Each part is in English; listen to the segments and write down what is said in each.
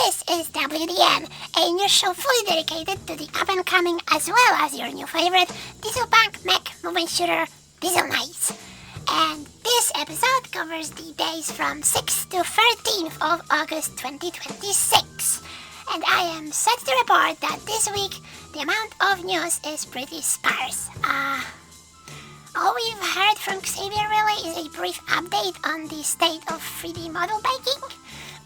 This is WDN, a news show fully dedicated to the up-and-coming as well as your new favorite, Dieselpunk mech movement shooter, Diesel Knights. And this episode covers the days from 6th to 13th of August 2026. And I am sad to report that this week, the amount of news is pretty sparse. All we've heard from Xavier really is a brief update on the state of 3D model making,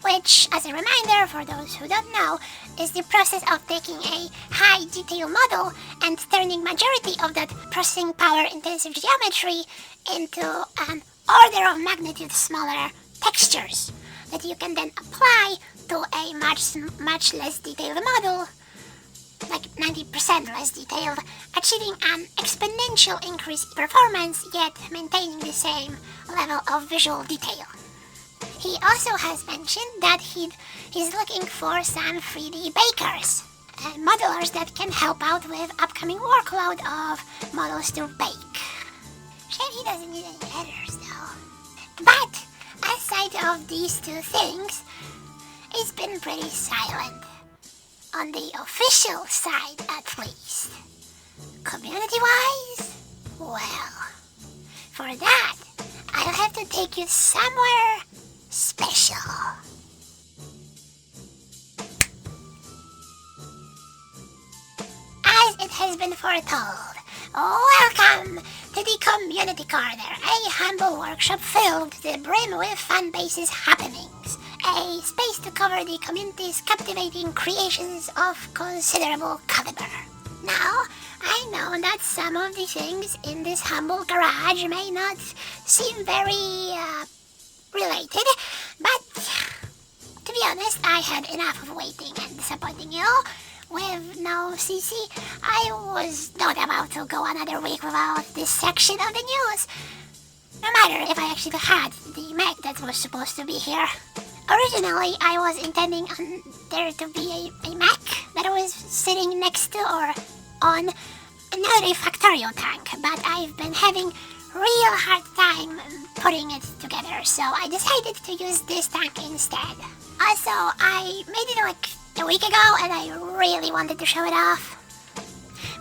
which, as a reminder for those who don't know, is the process of taking a high detail model and turning majority of that processing power intensive geometry into an order of magnitude smaller textures that you can then apply to a much less detailed model, like 90% less detailed, achieving an exponential increase in performance yet maintaining the same level of visual detail. He also has mentioned that he's looking for some 3D bakers, modelers that can help out with upcoming workload of models to bake. Shame he doesn't need any editors though. But aside of these two things, it's been pretty silent. On the official side at least. Community-wise? Well, for that, I'll have to take you somewhere special. As it has been foretold, welcome to the Community Corner, a humble workshop filled to the brim with fan-bases happenings. A space to cover the community's captivating creations of considerable caliber. Now, I know that some of the things in this humble garage may not seem very, related, but to be honest, I had enough of waiting and disappointing you. With no CC, I was not about to go another week without this section of the news. No matter if I actually had the mech that was supposed to be here. Originally, I was intending on there to be a mech that was sitting next to or on another Factorio tank, but I've been having real hard time putting it together, so I decided to use this tank instead. Also, I made it like a week ago and I really wanted to show it off.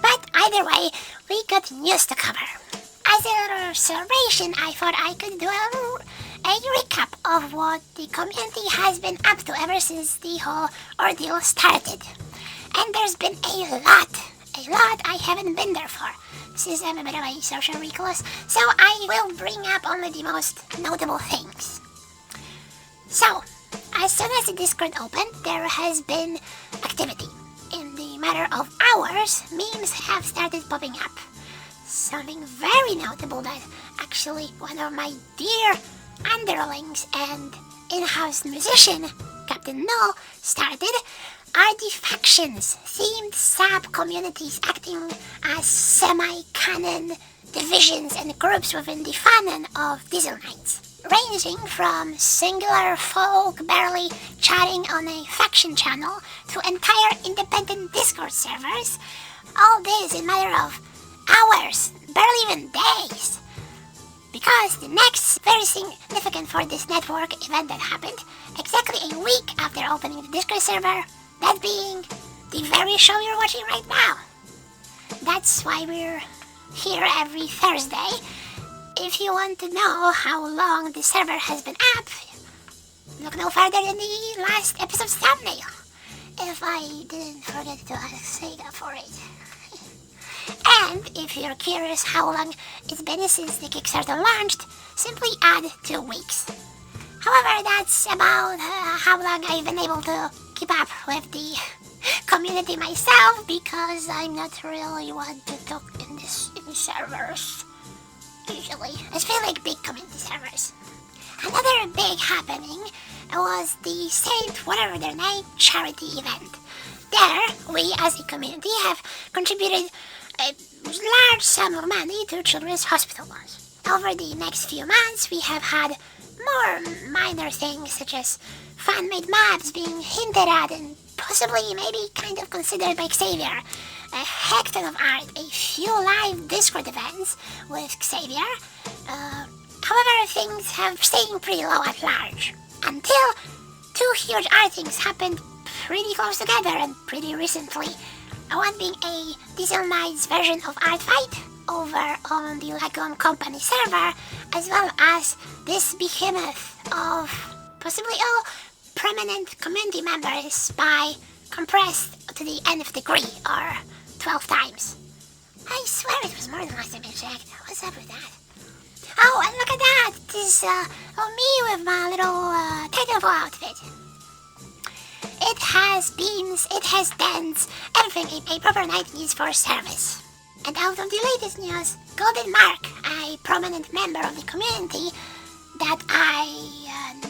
But either way, we got news to cover. As a little celebration, I thought I could do a recap of what the community has been up to ever since the whole ordeal started. And there's been a lot I haven't been there for, since I'm a bit of a social recluse, so I will bring up only the most notable things. So, as soon as the Discord opened, there has been activity. In the matter of hours, memes have started popping up. Something very notable that actually one of my dear underlings and in-house musician, Captain Null, started are the factions, themed sub-communities acting as semi-canon divisions and groups within the fanon of Diesel Knights, ranging from singular folk barely chatting on a faction channel to entire independent Discord servers, all this in a matter of hours, barely even days. Because the next very significant for this network event that happened exactly a week after opening the Discord server, that being the very show you're watching right now. That's why we're here every Thursday. If you want to know how long the server has been up, look no further than the last episode's thumbnail. If I didn't forget to ask Sega for it. And if you're curious how long it's been since the Kickstarter launched, simply add 2 weeks. However, that's about how long I've been able to keep up with the community myself, because I'm not really one to talk in servers, usually. Especially like big community servers. Another big happening was the Saint whatever their name charity event. There, we as a community have contributed a large sum of money to Children's Hospital. Over the next few months, we have had more minor things such as fan-made maps being hinted at and possibly maybe kind of considered by Xavier, a heck ton of art, a few live Discord events with Xavier. However, things have stayed pretty low at large until 2 huge art things happened pretty close together and pretty recently. One being a Diesel Knight's version of Artfight over on the Wellcome company server, as well as this behemoth of possibly all prominent community members by compressed to the nth degree, or 12 times. I swear it was more than last time I checked. What's up with that? Oh, and look at that! This, me with my little, technical outfit. It has beams, it has dents, everything a proper knight needs for service. And out of the latest news, Golden Mark, a prominent member of the community that I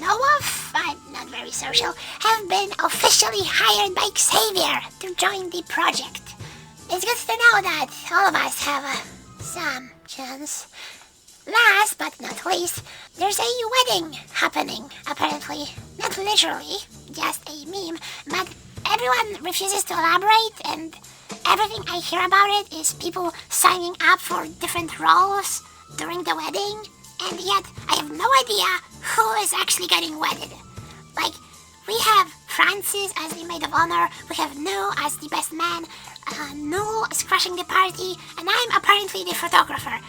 know of, I'm not very social, have been officially hired by Xavier to join the project. It's good to know that all of us have some chance. Last but not least, there's a wedding happening, apparently. Not literally, just a meme, but everyone refuses to elaborate, and everything I hear about it is people signing up for different roles during the wedding, and yet I have no idea who is actually getting wedded. Like, we have Francis as the maid of honor, we have Noel as the best man, Noel is crashing the party, and I'm apparently the photographer.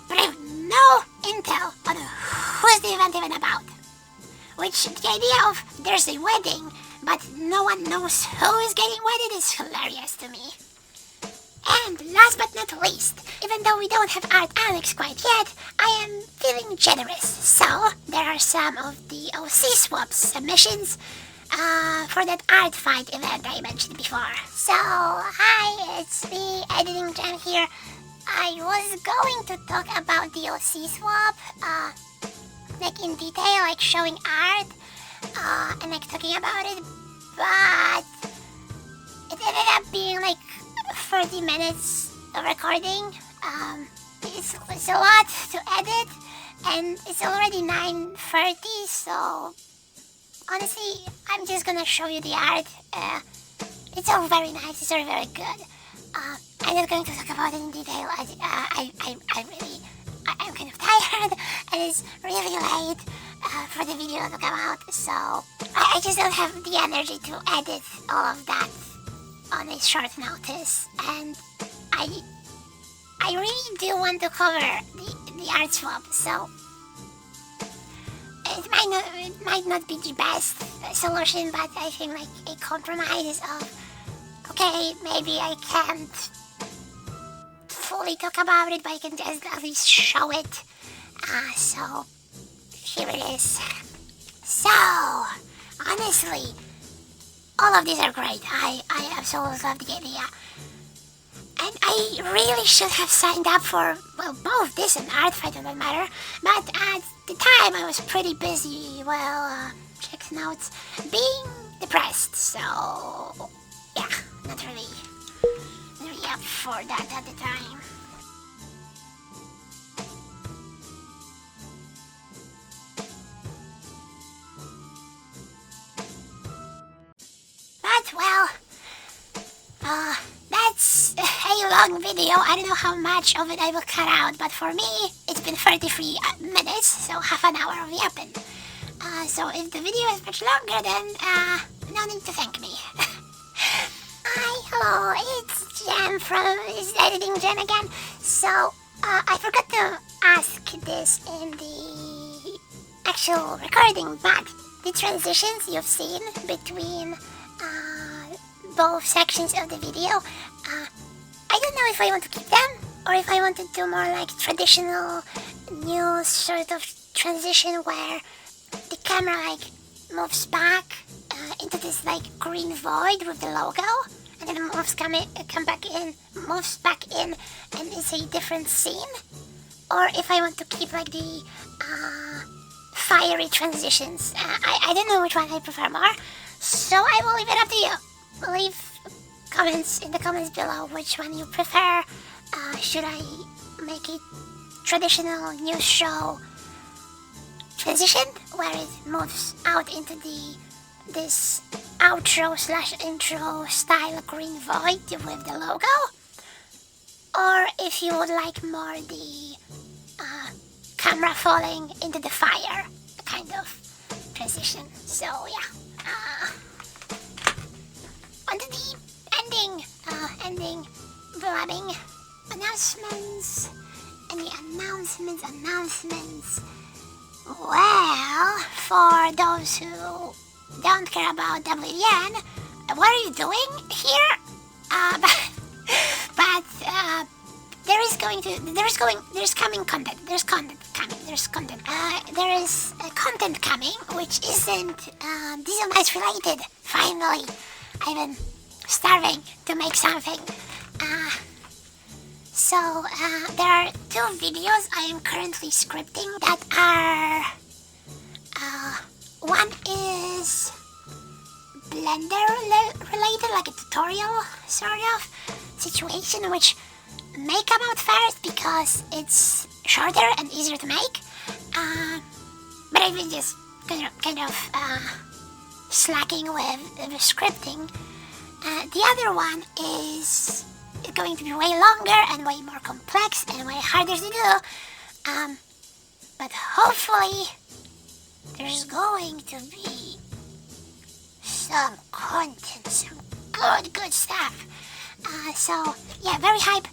But I have no intel on who's the event even about. Which, the idea of there's a wedding, but no one knows who is getting wedded is hilarious to me. And last but not least, even though we don't have Art Alex quite yet, I am feeling generous. So, there are some of the OC swap submissions for that art fight event I mentioned before. So, hi, it's me, Editing Jam here. I was going to talk about the OC swap, like in detail, like showing art, and like talking about it, but it ended up being like 30 minutes of recording. It's a lot to edit, and it's already 9:30, so honestly, I'm just gonna show you the art. It's all very nice, it's all very good. I'm not going to talk about it in detail. I'm kind of tired, and it's really late for the video to come out, so I just don't have the energy to edit all of that on a short notice, and I really do want to cover the art swap, so it might not be the best solution, but I think like a compromise of, okay, maybe I can't fully talk about it, but I can just at least show it. So here it is. So, honestly, all of these are great. I absolutely love the idea. And I really should have signed up for, well, both this and art fight for that matter, but at the time I was pretty busy, well, check notes, being depressed, so yeah, not really up for that at the time. But well, that's a long video. I don't know how much of it I will cut out, but for me, it's been 33 minutes, so half an hour of yapping. So if the video is much longer, then no need to thank me. Hi, hello, it's Jam from Editing Jam again. So, I forgot to ask this in the actual recording, but the transitions you've seen between both sections of the video, I don't know if I want to keep them, or if I want to do more like traditional news sort of transition where the camera like moves back into this like green void with the logo, and then it moves back in, and it's a different scene. Or if I want to keep like the fiery transitions. I don't know which one I prefer more, so I will leave it up to you. Leave comments in the comments below which one you prefer. Should I make it traditional news show transition where it moves out into this outro / intro style green void with the logo, or if you would like more the camera falling into the fire kind of transition. So yeah, blabbing. Announcements. Any announcements? Well, for those who don't care about WDN, what are you doing here? But there's coming content. There's content coming, which isn't Diesel Nights related. Finally, I've been starving to make something. So there are 2 videos I am currently scripting that are, one is Blender related, like a tutorial sort of situation, which may come out first because it's shorter and easier to make. But I've been just kind of slacking with the scripting. The other one is going to be way longer and way more complex and way harder to do. But hopefully there's going to be some content, some good stuff. So yeah, very hype.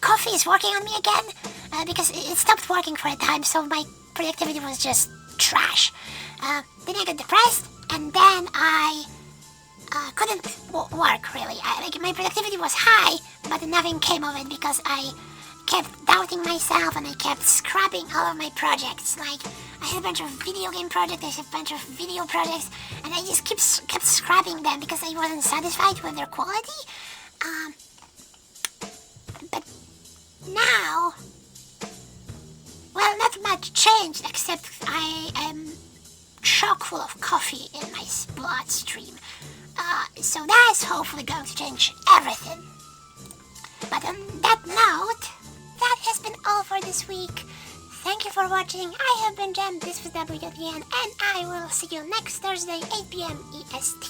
Coffee is working on me again because it stopped working for a time, so my productivity was just trash. Then I got depressed, and then I couldn't work really. My productivity was high, but nothing came of it because I kept doubting myself and I kept scrapping all of my projects. Like, I had a bunch of video game projects, I had a bunch of video projects, and I just kept scrapping them because I wasn't satisfied with their quality. But now, well, not much changed except I am chock full of coffee in my bloodstream. So that's hopefully going to change everything. But on that note, that has been all for this week. Thank you for watching. I have been Jem, this was WDN, and I will see you next Thursday, 8 PM EST.